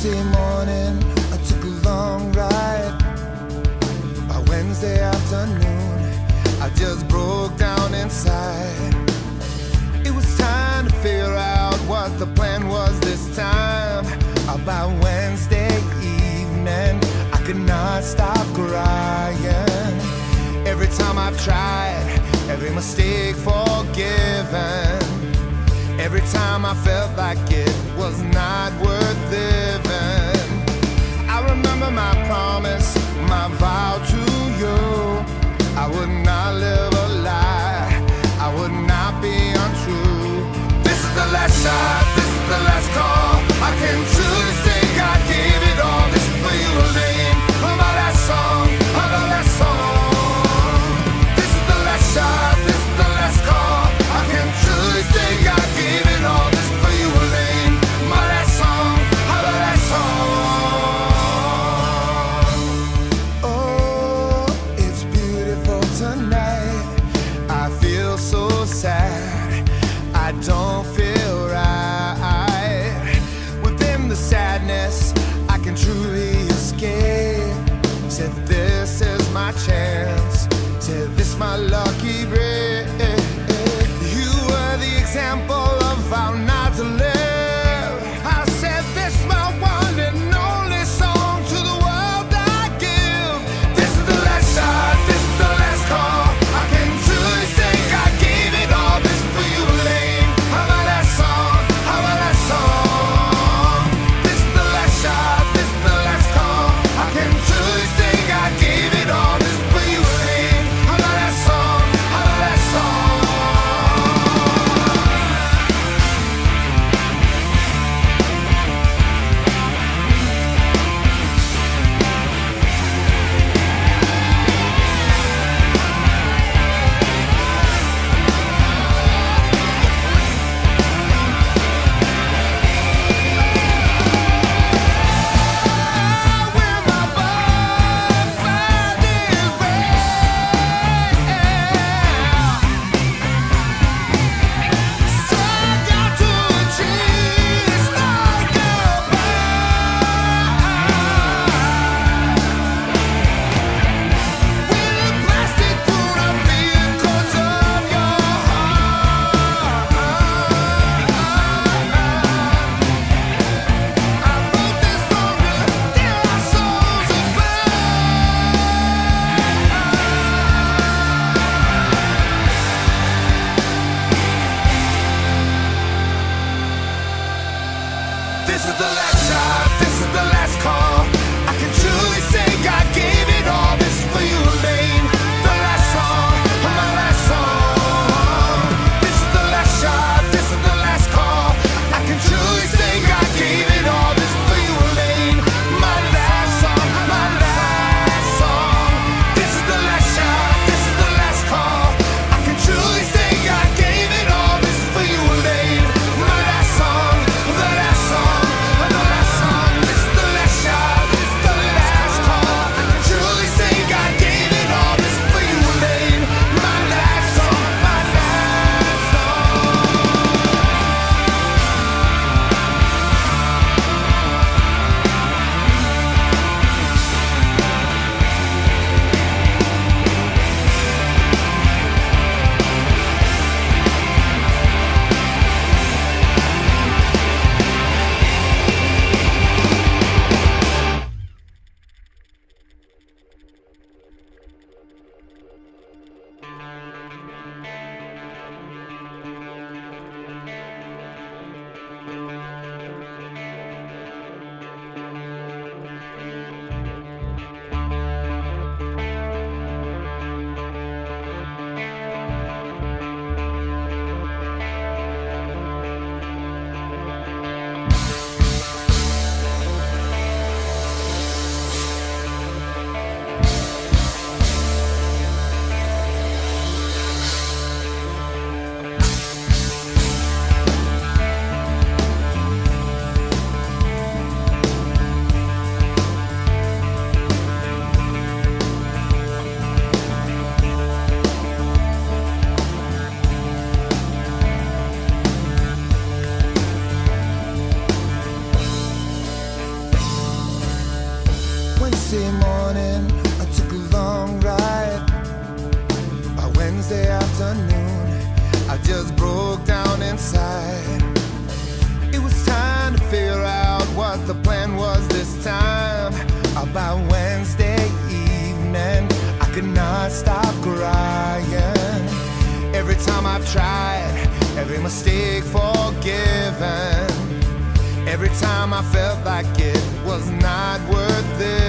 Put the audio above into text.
Tuesday morning, I took a long ride. By Wednesday afternoon, I just broke down inside. It was time to figure out what the plan was this time. About Wednesday evening, I could not stop crying. Every time I've tried, every mistake forgiven. Every time I felt like it was not worth living. I remember my promise, my vow to you. I would not live a lie, I would not be untrue. This is the last shot, this is the last call. I can truly say God gave it all. This is for you, Elaine. Oh, my last song, oh, the last song. This is the last shot, this is the last call. I can truly say God gave it all. This is for you, Elaine. My last song, oh, the last song. Oh, it's beautiful tonight. I feel so sad, I don't feel right. Within the sadness, I can truly escape. Said this is my chance, said this my lucky break. You were the example of how not to live. I said this my one and only song to the world I give. This is the last shot, this is the last call. I can truly say God gave it all. This is for you, Elaine. How about that song? How about that song? This is the last shot, this is the last call. I can truly say God gave it all. This is for you, Elaine. How about that song? How about that Tuesday morning, I took a long ride. By Wednesday afternoon, I just broke down inside. It was time to figure out what the plan was this time. About Wednesday evening, I could not stop crying. Every time I've tried, every mistake forgiven. Every time I felt like it was not worth it.